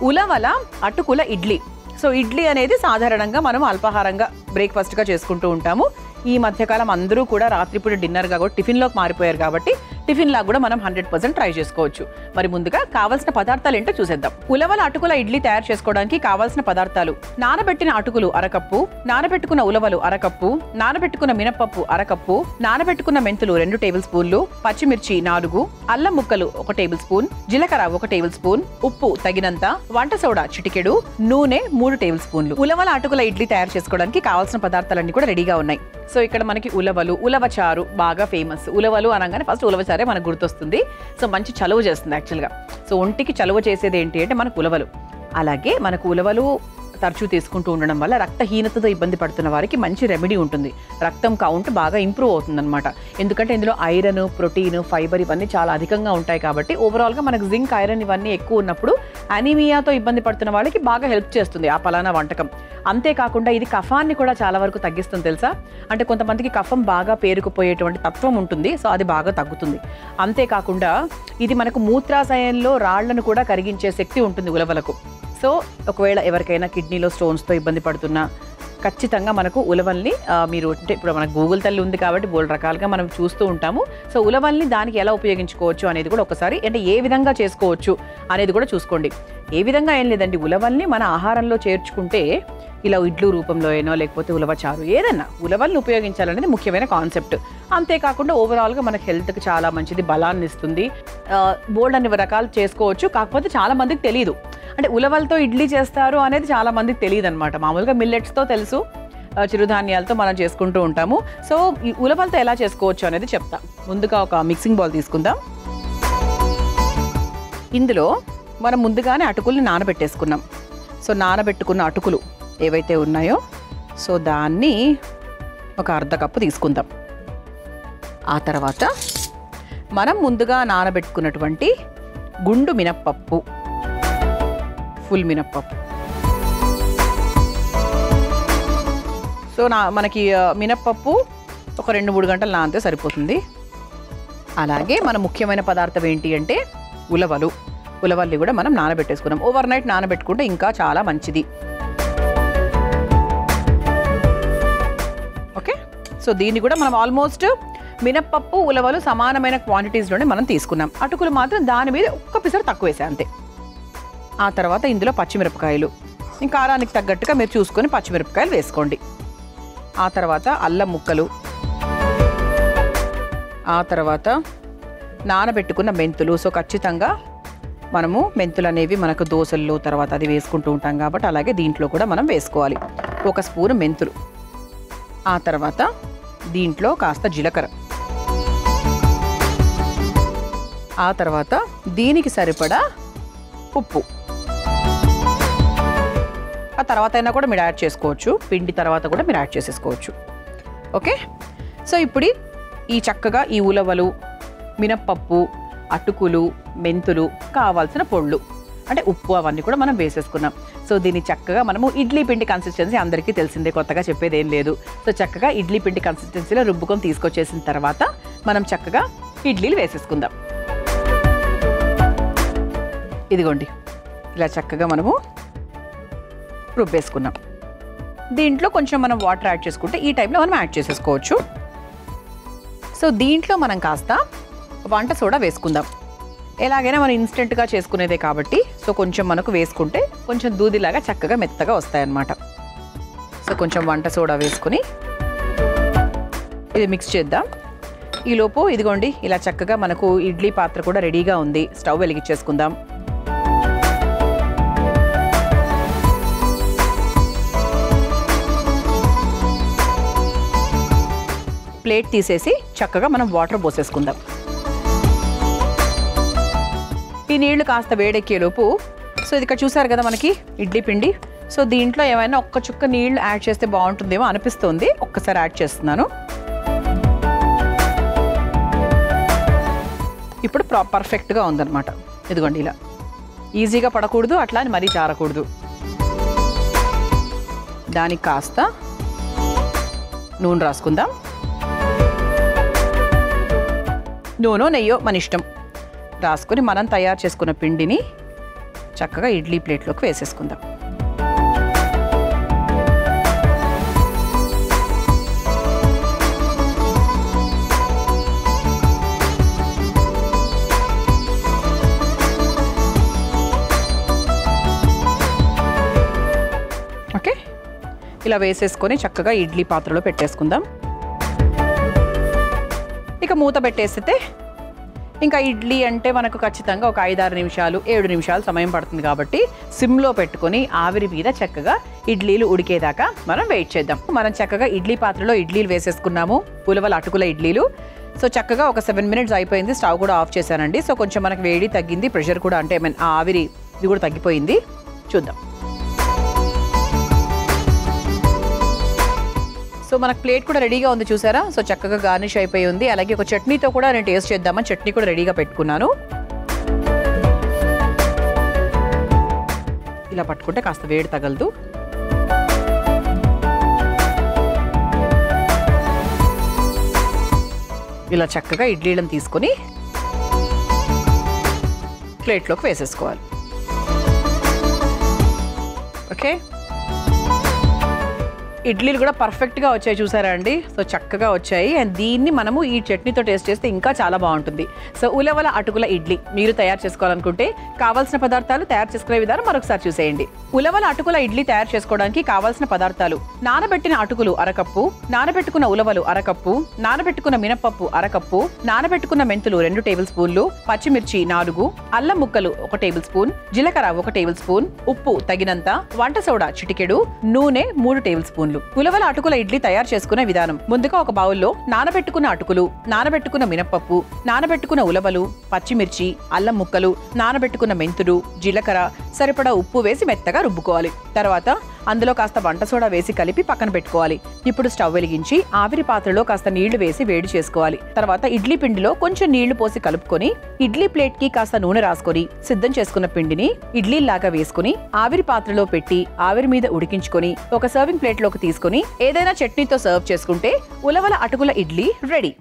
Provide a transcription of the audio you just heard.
ఉలవల అటుకుల ఇడ్లీ. సో ఇడ్లీ అనేది సాధారణంగా మనం అల్పాహారంగా బ్రేక్ఫాస్ట్గా చేసుకుంటూ ఉంటాము. ఈ మధ్యకాలం అందరూ కూడా రాత్రిపూట డిన్నర్గా కూడా టిఫిన్లోకి మారిపోయారు కాబట్టి టిఫిన్ లాగా కూడా మనం 100% ట్రై చేసుకోవచ్చు. మరి ముందుగా కావాల్సిన పదార్థాలు ఏంటో చూసేద్దాం. ఉలవల అటుకుల ఇడ్లీ తయారు చేసుకోవడానికి కావాల్సిన పదార్థాలు: నానబెట్టిన అటుకులు అరకప్పు, నానబెట్టుకున్న ఉలవలు అరకప్పు, నానబెట్టుకున్న మినపప్పు అరకప్పు, నానబెట్టుకున్న మెంతులు 2 టేబుల్ స్పూన్లు, పచ్చిమిర్చి 4, అల్లం ముక్కలు 1 టేబుల్ స్పూన్, జీలకర్ర 1 టేబుల్ స్పూన్, ఉప్పు తగినంత, వంట సోడా చిటికెడు, నూనె 3 టేబుల్ స్పూన్లు. ఉలవల అటుకుల ఇడ్లీ తయారు చేసుకోవడానికి కావాల్సిన పదార్థాలన్నీ కూడా రెడీగా ఉన్నాయి. సో ఇక్కడ మనకి ఉలవలు, ఉలవచారు బాగా ఫేమస్. ఉలవలు అనగానే ఫస్ట్ ఉలవచారే మనకు గుర్తొస్తుంది. సో మంచి చలువ చేస్తుంది యాక్చువల్గా. సో ఒంటికి చలువ చేసేది ఏంటి అంటే మనకు ఉలవలు. అలాగే మనకు ఉలవలు తరచూ తీసుకుంటూ ఉండడం వల్ల రక్తహీనతతో ఇబ్బంది పడుతున్న వారికి మంచి రెమెడీ ఉంటుంది. రక్తం కౌంట్ బాగా ఇంప్రూవ్ అవుతుందన్నమాట. ఎందుకంటే ఇందులో ఐరన్, ప్రోటీన్, ఫైబర్ ఇవన్నీ చాలా అధికంగా ఉంటాయి కాబట్టి ఓవరాల్గా మనకు జింక్, ఐరన్ ఇవన్నీ ఎక్కువ ఉన్నప్పుడు అనీమియాతో ఇబ్బంది పడుతున్న వాళ్ళకి బాగా హెల్ప్ చేస్తుంది ఆ పలానా వంటకం. అంతేకాకుండా ఇది కఫాన్ని కూడా చాలా వరకు తగ్గిస్తుంది తెలుసా. అంటే కొంతమందికి కఫం బాగా పేరుకుపోయేటువంటి తత్వం ఉంటుంది. సో అది బాగా తగ్గుతుంది. అంతేకాకుండా ఇది మనకు మూత్రాశయంలో రాళ్లను కూడా కరిగించే శక్తి ఉంటుంది ఉలవలకు. సో ఒకవేళ ఎవరికైనా కిడ్నీలో స్టోన్స్తో ఇబ్బంది పడుతున్నా ఖచ్చితంగా మనకు ఉలవల్ని మీరు అంటే ఇప్పుడు మనకు గూగుల్ తల్లి ఉంది కాబట్టి బోల్డ్ రకాలుగా మనం చూస్తూ ఉంటాము. సో ఉలవల్ని దానికి ఎలా ఉపయోగించుకోవచ్చు అనేది కూడా ఒకసారి అంటే ఏ విధంగా చేసుకోవచ్చు అనేది కూడా చూసుకోండి. ఏ విధంగా ఏం లేదండి, ఉలవల్ని మన ఆహారంలో చేర్చుకుంటే ఇలా ఇడ్లీ రూపంలో అయినో లేకపోతే ఉలవచారు ఏదన్నా ఉలవల్ని ఉపయోగించాలనేది ముఖ్యమైన కాన్సెప్ట్. అంతేకాకుండా ఓవరాల్గా మనకు హెల్త్కి చాలా మంచిది, బలాన్ని ఇస్తుంది. బోల్డ్ అన్ని రకాలు చేసుకోవచ్చు. కాకపోతే చాలా మందికి తెలియదు అంటే ఉలవలతో ఇడ్లీ చేస్తారు అనేది చాలా మందికి తెలియదు అనమాట. మామూలుగా మిల్లెట్స్తో తెలుసు, చిరుధాన్యాలతో మనం చేసుకుంటూ ఉంటాము. సో ఈ ఉలవలతో ఎలా చేసుకోవచ్చు అనేది చెప్తా. ముందుగా ఒక మిక్సింగ్ బౌల్ తీసుకుందాం. ఇందులో మనం ముందుగానే అటుకుల్ని నానబెట్టేసుకున్నాం. సో నానబెట్టుకున్న అటుకులు ఏవైతే ఉన్నాయో సో దాన్ని ఒక అర్ధ కప్పు తీసుకుందాం. ఆ తర్వాత మనం ముందుగా నానబెట్టుకున్నటువంటి గుండు మినప్పప్పు, ఫుల్ మినప్పప్పు. సో మనకి మినప్పప్పు ఒక 2-3 గంటలు నానితే సరిపోతుంది. అలాగే మన ముఖ్యమైన పదార్థం ఏంటి అంటే ఉలవలు. ఉలవల్ని కూడా మనం నానబెట్టేసుకున్నాం. ఓవర్ నైట్ నానబెట్టుకుంటే ఇంకా చాలా మంచిది. ఓకే, సో దీన్ని కూడా మనం ఆల్మోస్ట్ మినప్పప్పు, ఉలవలు సమానమైన క్వాంటిటీస్లోనే మనం తీసుకున్నాం. అటుకులు మాత్రం దాని మీద ఒక్క పిసరు తక్కువ వేసా అంతే. ఆ తర్వాత ఇందులో పచ్చిమిరపకాయలు, ఇంకా కారానికి తగ్గట్టుగా మీరు చూసుకొని పచ్చిమిరపకాయలు వేసుకోండి. ఆ తర్వాత అల్లం ముక్కలు, ఆ తర్వాత నానబెట్టుకున్న మెంతులు. సో ఖచ్చితంగా మనము మెంతులు అనేవి మనకు దోశల్లో తర్వాత అది వేసుకుంటూ ఉంటాం కాబట్టి అలాగే దీంట్లో కూడా మనం వేసుకోవాలి. 1 స్పూను మెంతులు. ఆ తర్వాత దీంట్లో కాస్త జీలకర్ర. ఆ తర్వాత దీనికి సరిపడా ఉప్పు. ఆ తర్వాత అయినా కూడా మీరు యాడ్ చేసుకోవచ్చు, పిండి తర్వాత కూడా మీరు యాడ్ చేసేసుకోవచ్చు. ఓకే, సో ఇప్పుడు ఈ చక్కగా ఈ ఉలవలు, మినప్పప్పు, అటుకులు, మెంతులు, కావాల్సిన పొళ్ళు అంటే ఉప్పు అవన్నీ కూడా మనం వేసేసుకున్నాం. సో దీన్ని చక్కగా మనము ఇడ్లీ పిండి కన్సిస్టెన్సీ అందరికీ తెలిసిందే, కొత్తగా చెప్పేది ఏం లేదు. సో చక్కగా ఇడ్లీ పిండి కన్సిస్టెన్సీలో రుబ్బుకొని తీసుకొచ్చేసిన తర్వాత మనం చక్కగా ఇడ్లీలు వేసేసుకుందాం. ఇదిగోండి ఇలా చక్కగా మనము రుబ్బేసుకున్నాం. దీంట్లో కొంచెం మనం వాటర్ యాడ్ చేసుకుంటే ఈ టైంలో మనం యాడ్ చేసేసుకోవచ్చు. సో దీంట్లో మనం కాస్త వంట సోడా వేసుకుందాం. ఎలాగైనా మనం ఇన్స్టెంట్గా చేసుకునేదే కాబట్టి సో కొంచెం మనకు వేసుకుంటే కొంచెం దూదిలాగా చక్కగా మెత్తగా వస్తాయన్నమాట. సో కొంచెం వంట సోడా వేసుకుని ఇది మిక్స్ చేద్దాం. ఈలోపు ఇదిగోండి ఇలా చక్కగా మనకు ఇడ్లీ పాత్ర కూడా రెడీగా ఉంది. స్టవ్ వెలిగించేసుకుందాం. ప్లేట్ తీసేసి చక్కగా మనం వాటర్ పోసేసుకుందాం. ఈ నీళ్లు కాస్త వేడెక్కేలోపు సో ఇది ఇక్కడ చూసారు కదా మనకి ఇడ్లీ పిండి. సో దీంట్లో ఏమైనా ఒక్క చుక్క నీళ్లు యాడ్ చేస్తే బాగుంటుందేమో అనిపిస్తుంది. ఒక్కసారి యాడ్ చేస్తున్నాను. ఇప్పుడు పర్ఫెక్ట్గా ఉందన్నమాట. ఇదిగోండి ఇలా ఈజీగా పడకూడదు, అట్లా అని మరీ జారకూడదు. దానికి కాస్త నూనె రాసుకుందాం. నూనె నెయ్యో మన ఇష్టం రాసుకొని మనం తయారు చేసుకున్న పిండిని చక్కగా ఇడ్లీ ప్లేట్లోకి వేసేసుకుందాం. ఓకే, ఇలా వేసేసుకొని చక్కగా ఇడ్లీ పాత్రలో పెట్టేసుకుందాం. ఇక మూత పెట్టేస్తే ఇంకా ఇడ్లీ అంటే మనకు ఖచ్చితంగా ఒక 5-6 నిమిషాలు 7 నిమిషాలు సమయం పడుతుంది కాబట్టి సిమ్లో పెట్టుకొని ఆవిరి మీద చక్కగా ఇడ్లీలు ఉడికేదాకా మనం వెయిట్ చేద్దాం. మనం చక్కగా ఇడ్లీ పాత్రలో ఇడ్లీలు వేసేసుకున్నాము, ఉలవల అటుకుల ఇడ్లీలు. సో చక్కగా ఒక 7 మినిట్స్ అయిపోయింది. స్టవ్ కూడా ఆఫ్ చేశానండి. సో కొంచెం మనకు వేడి తగ్గింది, ప్రెషర్ కూడా అంటే ఆ ఆవిరి ఇది కూడా తగ్గిపోయింది. చూద్దాం. సో మనకు ప్లేట్ కూడా రెడీగా ఉంది చూసారా. సో చక్కగా గార్నిష్ అయిపోయి ఉంది. అలాగే ఒక చట్నీతో కూడా నేను టేస్ట్ చేద్దామని చట్నీ కూడా రెడీగా పెట్టుకున్నాను. ఇలా పట్టుకుంటే కాస్త వేడి తగలదు. ఇలా చక్కగా ఇడ్లీలను తీసుకొని ప్లేట్లోకి వేసేసుకోవాలి. ఓకే, ఇడ్లీలు కూడా పర్ఫెక్ట్గా వచ్చాయి చూసారా అండి. సో చక్కగా వచ్చాయి. అండ్ దీన్ని మనము ఈ చట్నీతో టేస్ట్ చేస్తే ఇంకా చాలా బాగుంటుంది. సో ఉలవల అటుకుల ఇడ్లీ మీరు తయారు చేసుకోవాలనుకుంటే కావాల్సిన పదార్థాలు, తయారు చేసుకునే విధానం మరొకసారి చూసేయండి. ఉలవల అటుకుల ఇడ్లీ తయారు చేసుకోవడానికి కావాల్సిన పదార్థాలు: నానబెట్టిన అటుకులు 1 కప్పు, నానబెట్టుకున్న ఉలవలు 1 కప్పు, నానబెట్టుకున్న మినపప్పు 1 కప్పు, నానబెట్టుకున్న మెంతులు 2 టేబుల్ స్పూన్లు, పచ్చిమిర్చి 4, అల్లం ముక్కలు 1 టేబుల్ స్పూన్, జీలకర్ర 1 టేబుల్ స్పూన్, ఉప్పు తగినంత, వంట సోడా చిటికెడు, నూనె 3 టేబుల్ స్పూన్లు. ఉలవల అటుకుల ఇడ్లీ తయారు చేసుకునే విధానం: ముందుగా ఒక బౌల్లో నానబెట్టుకున్న అటుకులు, నానబెట్టుకున్న మినపప్పు, నానబెట్టుకున్న ఉలవలు, పచ్చిమిర్చి, అల్లం ముక్కలు, నానబెట్టుకున్న మెంతులు, జీలకర్ర, సరిపడా ఉప్పు వేసి మెత్తగా రుబ్బుకోవాలి. తర్వాత అందులో కాస్త వంట సోడా వేసి కలిపి పక్కన పెట్టుకోవాలి. ఇప్పుడు స్టవ్ వెలిగించి ఆవిరి పాత్రలో కాస్త నీళ్లు వేసి వేడి చేసుకోవాలి. తర్వాత ఇడ్లీ పిండిలో కొంచెం నీళ్లు పోసి కలుపుకొని ఇడ్లీ ప్లేట్ కి కాస్త నూనె రాసుకొని సిద్ధం చేసుకున్న పిండిని ఇడ్లీలాగా వేసుకుని ఆవిరి పాత్రలో పెట్టి ఆవిరి మీద ఉడికించుకొని ఒక సర్వింగ్ ప్లేట్ లోకి తీసుకొని ఏదైనా చట్నీతో సర్వ్ చేసుకుంటే ఉలవల అటుకుల ఇడ్లీ రెడీ.